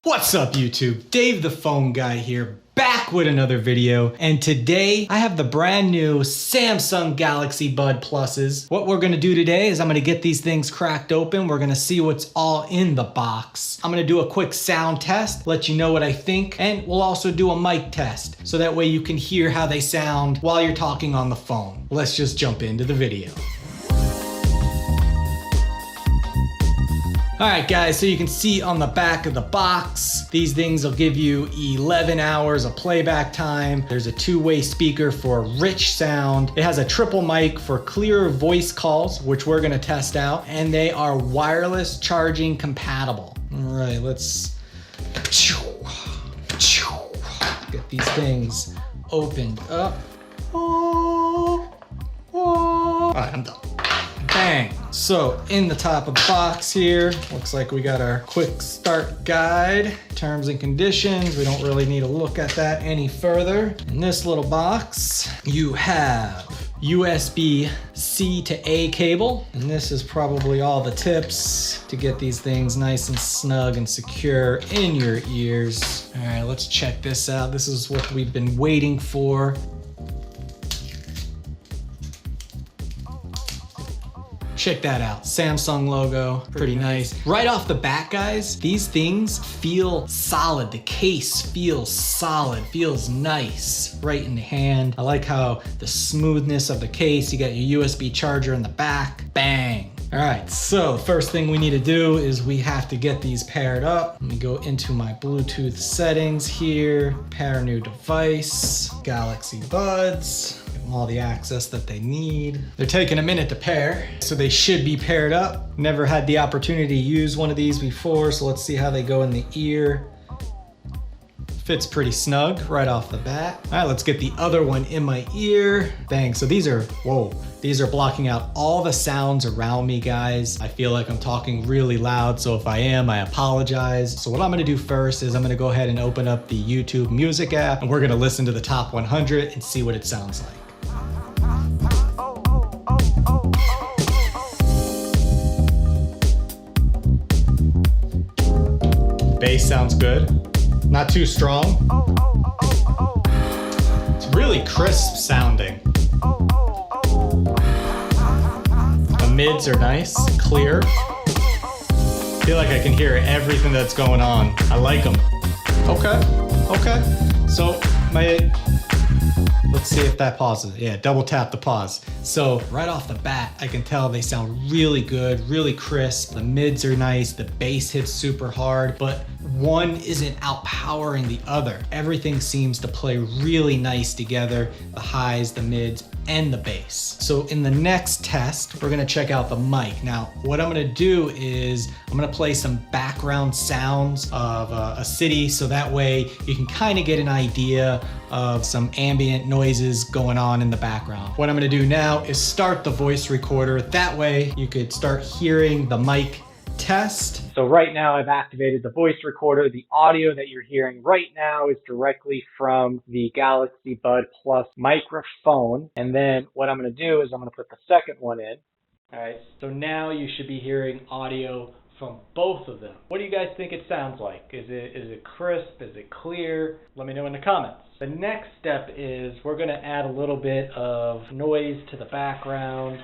What's up YouTube? Dave the Phone Guy here, back with another video, and today I have the brand new Samsung Galaxy Bud Pluses. What we're gonna do today is I'm gonna get these things cracked open. We're gonna see what's all in the box. I'm gonna do a quick sound test, let you know what I think, and we'll also do a mic test, so that way you can hear how they sound while you're talking on the phone. Let's just jump into the video. All right guys, so you can see on the back of the box, these things will give you 11 hours of playback time. There's a two-way speaker for rich sound. It has a triple mic for clearer voice calls, which we're gonna test out, and they are wireless charging compatible. All right, let's get these things opened up. All right, I'm done. Bang. So in the top of the box here, looks like we got our quick start guide, terms and conditions. We don't really need to look at that any further. In this little box, you have USB-C to A cable, and this is probably all the tips to get these things nice and snug and secure in your ears. All right, let's check this out. This is what we've been waiting for. Check that out, Samsung logo, pretty nice. Right off the bat, guys, these things feel solid. The case feels solid, feels nice right in the hand. I like how the smoothness of the case, you got your USB charger in the back, bang. All right, so first thing we need to do is we have to get these paired up. Let me go into my Bluetooth settings here, pair new device, Galaxy Buds. All the access that they need. They're taking a minute to pair, so they should be paired up. Never had the opportunity to use one of these before, so let's see how they go in the ear. Fits pretty snug right off the bat. All right, let's get the other one in my ear. Bang, so these are, whoa, these are blocking out all the sounds around me, guys. I feel like I'm talking really loud, so if I am, I apologize. So what I'm gonna do first is I'm gonna go ahead and open up the YouTube Music app, and we're gonna listen to the top 100 and see what it sounds like. Bass sounds good, not too strong. It's really crisp sounding. The mids are nice, clear. I feel like I can hear everything that's going on. I like them. Okay. So let's see if that pauses. Yeah, double tap the pause. So right off the bat, I can tell they sound really good, really crisp. The mids are nice, the bass hits super hard, but one isn't outpowering the other. Everything seems to play really nice together, the highs, the mids, and the bass. So in the next test, we're gonna check out the mic. Now, what I'm gonna do is I'm gonna play some background sounds of a city, so that way you can kind of get an idea of some ambient noises going on in the background. What I'm gonna do now is start the voice recorder. That way you could start hearing the mic test. So right now I've activated the voice recorder. The audio that you're hearing right now is directly from the Galaxy Bud Plus microphone. And then what I'm gonna do is I'm gonna put the second one in. All right, so now you should be hearing audio from both of them. What do you guys think it sounds like? Is it crisp? Is it clear? Let me know in the comments. The next step is we're gonna add a little bit of noise to the background.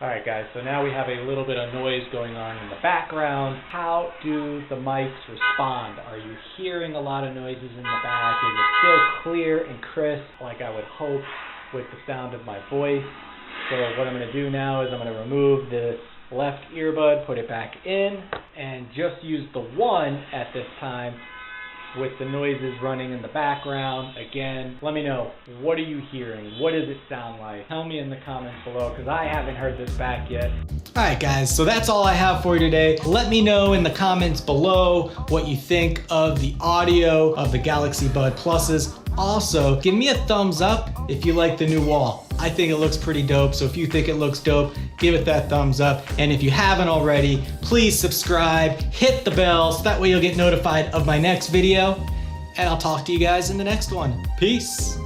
All right guys, so now we have a little bit of noise going on in the background. How do the mics respond? Are you hearing a lot of noises in the back? Is it still clear and crisp like I would hope with the sound of my voice? So what I'm gonna do now is I'm gonna remove this left earbud, put it back in, and just use the one at this time with the noises running in the background. Again, let me know, what are you hearing? What does it sound like? Tell me in the comments below, because I haven't heard this back yet. All right guys, so that's all I have for you today. Let me know in the comments below what you think of the audio of the Galaxy Bud Pluses. Also, give me a thumbs up if you like the new wall. I think it looks pretty dope, so if you think it looks dope, give it that thumbs up. And if you haven't already, please subscribe, hit the bell, so that way you'll get notified of my next video. And I'll talk to you guys in the next one. Peace.